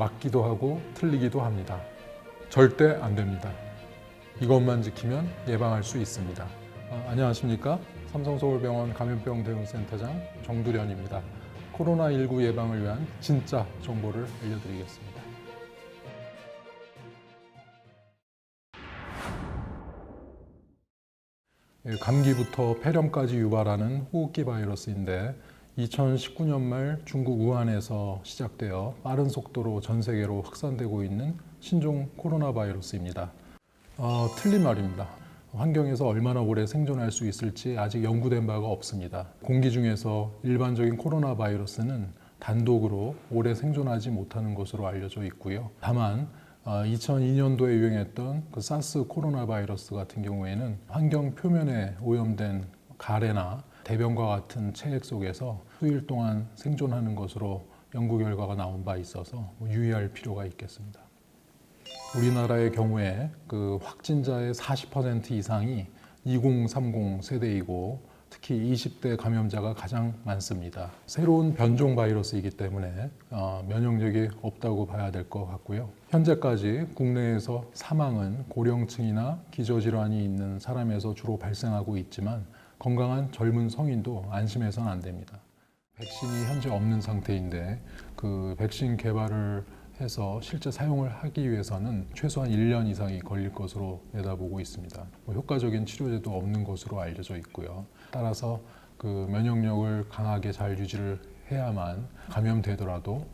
맞기도 하고 틀리기도 합니다. 절대 안 됩니다. 이것만 지키면 예방할 수 있습니다. 안녕하십니까? 삼성서울병원 감염병 대응센터장 정두련입니다. 코로나19 예방을 위한 진짜 정보를 알려드리겠습니다. 감기부터 폐렴까지 유발하는 호흡기 바이러스인데 2019년 말 중국 우한에서 시작되어 빠른 속도로 전 세계로 확산되고 있는 신종 코로나 바이러스입니다. 틀린 말입니다. 환경에서 얼마나 오래 생존할 수 있을지 아직 연구된 바가 없습니다. 공기 중에서 일반적인 코로나 바이러스는 단독으로 오래 생존하지 못하는 것으로 알려져 있고요. 다만 2002년도에 유행했던 그 사스 코로나 바이러스 같은 경우에는 환경 표면에 오염된 가래나 대변과 같은 체액 속에서 수일 동안 생존하는 것으로 연구 결과가 나온 바 있어서 유의할 필요가 있겠습니다. 우리나라의 경우에 그 확진자의 40% 이상이 2030 세대이고 특히 20대 감염자가 가장 많습니다. 새로운 변종 바이러스이기 때문에 면역력이 없다고 봐야 될 것 같고요. 현재까지 국내에서 사망은 고령층이나 기저질환이 있는 사람에서 주로 발생하고 있지만 건강한 젊은 성인도 안심해서는 안 됩니다. 백신이 현재 없는 상태인데 그 백신 개발을 해서 실제 사용을 하기 위해서는 최소한 1년 이상이 걸릴 것으로 내다보고 있습니다. 효과적인 치료제도 없는 것으로 알려져 있고요. 따라서 그 면역력을 강하게 잘 유지를 해야만 감염되더라도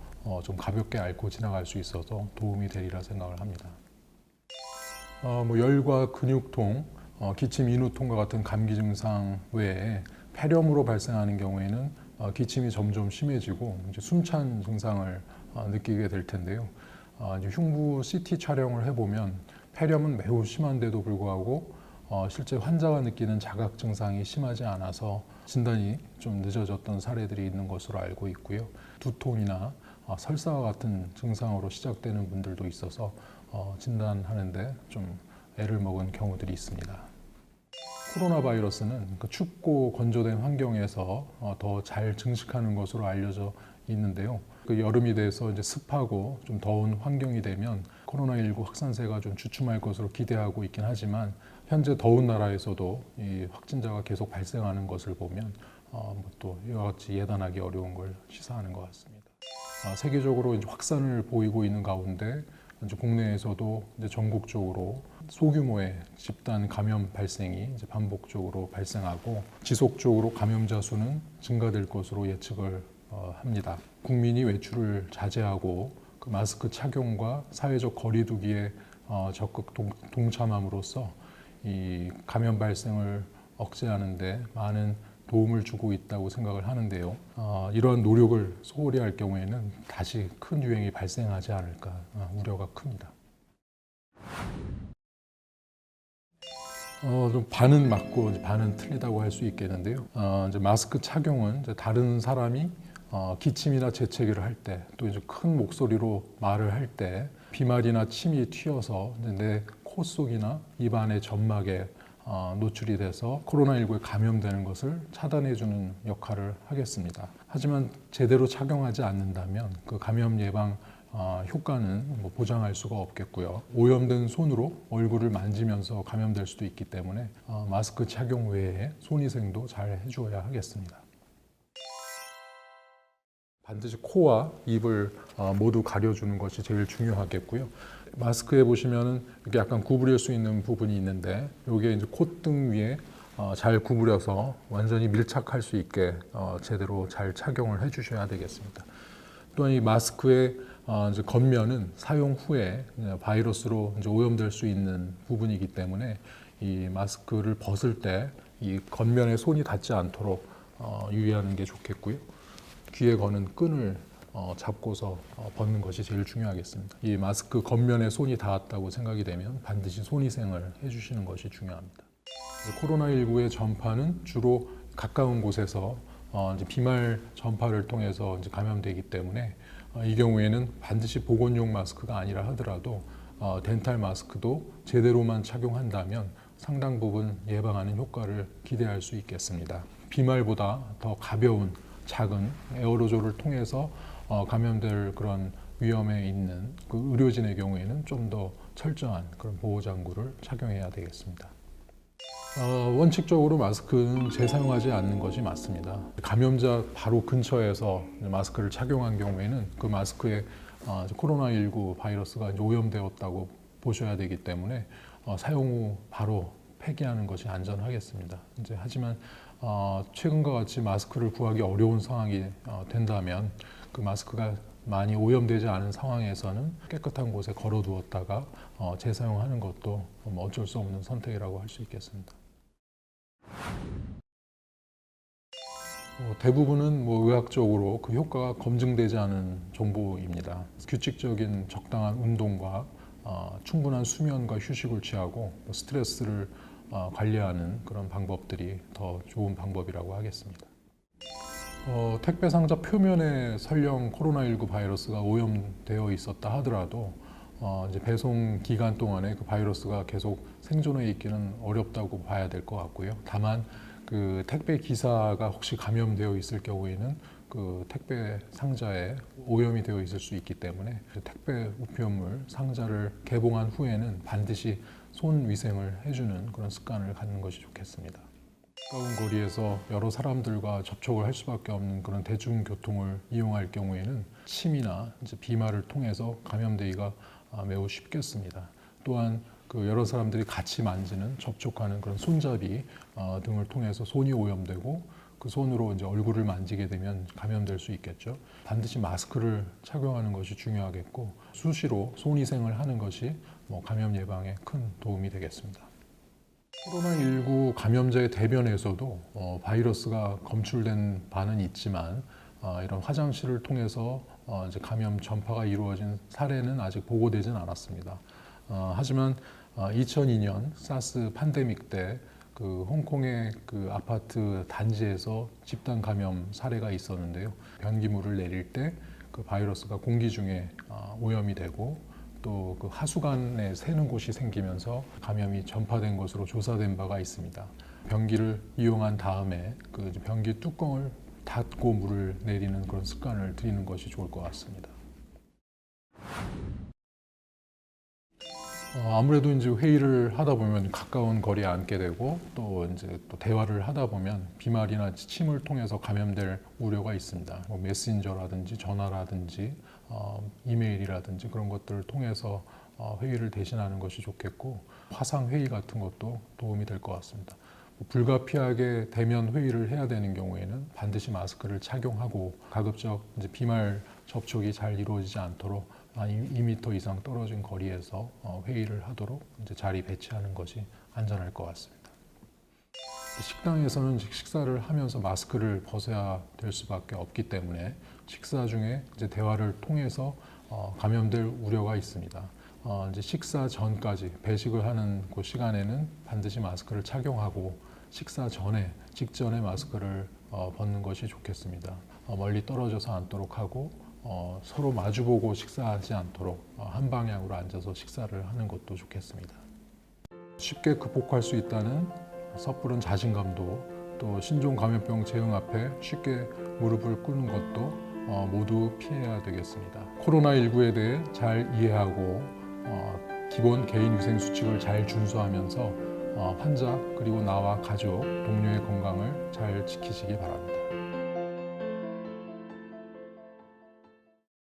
좀 가볍게 앓고 지나갈 수 있어서 도움이 되리라 생각을 합니다. 열과 근육통, 기침, 인후통과 같은 감기 증상 외에 폐렴으로 발생하는 경우에는 기침이 점점 심해지고 이제 숨찬 증상을 느끼게 될 텐데요. 이제 흉부 CT 촬영을 해보면 폐렴은 매우 심한데도 불구하고 실제 환자가 느끼는 자각 증상이 심하지 않아서 진단이 좀 늦어졌던 사례들이 있는 것으로 알고 있고요. 두통이나 설사와 같은 증상으로 시작되는 분들도 있어서 진단하는데 좀 애를 먹은 경우들이 있습니다. 코로나 바이러스는 그 춥고 건조된 환경에서 더 잘 증식하는 것으로 알려져 있는데요. 그 여름이 돼서 이제 습하고 좀 더운 환경이 되면 코로나19 확산세가 좀 주춤할 것으로 기대하고 있긴 하지만 현재 더운 나라에서도 이 확진자가 계속 발생하는 것을 보면 또 이와 같이 예단하기 어려운 걸 시사하는 것 같습니다. 세계적으로 이제 확산을 보이고 있는 가운데 이제 국내에서도 이제 전국적으로 소규모의 집단 감염 발생이 이제 반복적으로 발생하고 지속적으로 감염자 수는 증가될 것으로 예측을 합니다. 국민이 외출을 자제하고 그 마스크 착용과 사회적 거리두기에 적극 동참함으로써 이 감염 발생을 억제하는 데 많은 도움을 주고 있다고 생각을 하는데요. 이러한 노력을 소홀히 할 경우에는 다시 큰 유행이 발생하지 않을까 우려가 큽니다. 좀 반은 맞고 반은 틀리다고 할 수 있겠는데요. 이제 마스크 착용은 이제 다른 사람이 기침이나 재채기를 할 때, 또 이제 큰 목소리로 말을 할 때 비말이나 침이 튀어서 내 코 속이나 입안의 점막에 노출이 돼서 코로나19에 감염되는 것을 차단해주는 역할을 하겠습니다. 하지만 제대로 착용하지 않는다면 그 감염 예방 효과는 보장할 수가 없겠고요. 오염된 손으로 얼굴을 만지면서 감염될 수도 있기 때문에 마스크 착용 외에 손위생도 잘 해주어야 하겠습니다. 반드시 코와 입을 모두 가려주는 것이 제일 중요하겠고요. 마스크에 보시면은 이렇게 약간 구부릴 수 있는 부분이 있는데 이게 이제 콧등 위에 잘 구부려서 완전히 밀착할 수 있게 제대로 잘 착용을 해주셔야 되겠습니다. 또한 이 마스크의 이제 겉면은 사용 후에 바이러스로 이제 오염될 수 있는 부분이기 때문에 이 마스크를 벗을 때 이 겉면에 손이 닿지 않도록 유의하는 게 좋겠고요. 귀에 거는 끈을 잡고서 벗는 것이 제일 중요하겠습니다. 이 마스크 겉면에 손이 닿았다고 생각이 되면 반드시 손위생을 해주시는 것이 중요합니다. 코로나19의 전파는 주로 가까운 곳에서 이제 비말 전파를 통해서 이제 감염되기 때문에 이 경우에는 반드시 보건용 마스크가 아니라 하더라도 덴탈 마스크도 제대로만 착용한다면 상당 부분 예방하는 효과를 기대할 수 있겠습니다. 비말보다 더 가벼운 작은 에어로졸을 통해서 감염될 그런 위험에 있는 그 의료진의 경우에는 좀 더 철저한 그런 보호 장구를 착용해야 되겠습니다. 원칙적으로 마스크는 재사용하지 않는 것이 맞습니다. 감염자 바로 근처에서 마스크를 착용한 경우에는 그 마스크에 코로나19 바이러스가 오염되었다고 보셔야 되기 때문에 사용 후 바로 폐기하는 것이 안전하겠습니다. 하지만 최근과 같이 마스크를 구하기 어려운 상황이 된다면 그 마스크가 많이 오염되지 않은 상황에서는 깨끗한 곳에 걸어두었다가 재사용하는 것도 어쩔 수 없는 선택이라고 할 수 있겠습니다. 대부분은 의학적으로 그 효과가 검증되지 않은 정보입니다. 규칙적인 적당한 운동과 충분한 수면과 휴식을 취하고 스트레스를 관리하는 그런 방법들이 더 좋은 방법이라고 하겠습니다. 택배 상자 표면에 설령 코로나19 바이러스가 오염되어 있었다 하더라도 이제 배송 기간 동안에 그 바이러스가 계속 생존해 있기는 어렵다고 봐야 될 것 같고요. 다만 그 택배 기사가 혹시 감염되어 있을 경우에는 그 택배 상자에 오염이 되어 있을 수 있기 때문에 그 택배 우편물 상자를 개봉한 후에는 반드시 손 위생을 해주는 그런 습관을 갖는 것이 좋겠습니다. 가까운 거리에서 여러 사람들과 접촉을 할 수밖에 없는 그런 대중교통을 이용할 경우에는 침이나 이제 비말을 통해서 감염되기가 매우 쉽겠습니다. 또한 그 여러 사람들이 같이 만지는 접촉하는 그런 손잡이 등을 통해서 손이 오염되고 그 손으로 이제 얼굴을 만지게 되면 감염될 수 있겠죠. 반드시 마스크를 착용하는 것이 중요하겠고 수시로 손위생을 하는 것이 감염 예방에 큰 도움이 되겠습니다. 코로나19 감염자의 대변에서도 바이러스가 검출된 바는 있지만 이런 화장실을 통해서 이제 감염 전파가 이루어진 사례는 아직 보고되진 않았습니다. 하지만 2002년 사스 팬데믹 때 그 홍콩의 그 아파트 단지에서 집단 감염 사례가 있었는데요. 변기물을 내릴 때 그 바이러스가 공기 중에 오염이 되고 또 그 하수관에 새는 곳이 생기면서 감염이 전파된 것으로 조사된 바가 있습니다. 변기를 이용한 다음에 그 변기 뚜껑을 닫고 물을 내리는 그런 습관을 들이는 것이 좋을 것 같습니다. 아무래도 이제 회의를 하다 보면 가까운 거리에 앉게 되고 또 이제 또 대화를 하다 보면 비말이나 침을 통해서 감염될 우려가 있습니다. 메신저라든지 전화라든지 이메일이라든지 그런 것들을 통해서 회의를 대신하는 것이 좋겠고 화상 회의 같은 것도 도움이 될 것 같습니다. 불가피하게 대면 회의를 해야 되는 경우에는 반드시 마스크를 착용하고 가급적 이제 비말 접촉이 잘 이루어지지 않도록 한 2m 이상 떨어진 거리에서 회의를 하도록 이제 자리 배치하는 것이 안전할 것 같습니다. 식당에서는 식사를 하면서 마스크를 벗어야 될 수밖에 없기 때문에 식사 중에 이제 대화를 통해서 감염될 우려가 있습니다. 이제 식사 전까지 배식을 하는 그 시간에는 반드시 마스크를 착용하고 식사 전에 직전에 마스크를 벗는 것이 좋겠습니다. 멀리 떨어져서 앉도록 하고 서로 마주보고 식사하지 않도록 한 방향으로 앉아서 식사를 하는 것도 좋겠습니다. 쉽게 극복할 수 있다는 섣부른 자신감도 또 신종 감염병 재응 앞에 쉽게 무릎을 꿇는 것도 모두 피해야 되겠습니다. 코로나19에 대해 잘 이해하고 기본 개인 위생 수칙을 잘 준수하면서 환자 그리고 나와 가족, 동료의 건강을 잘 지키시기 바랍니다.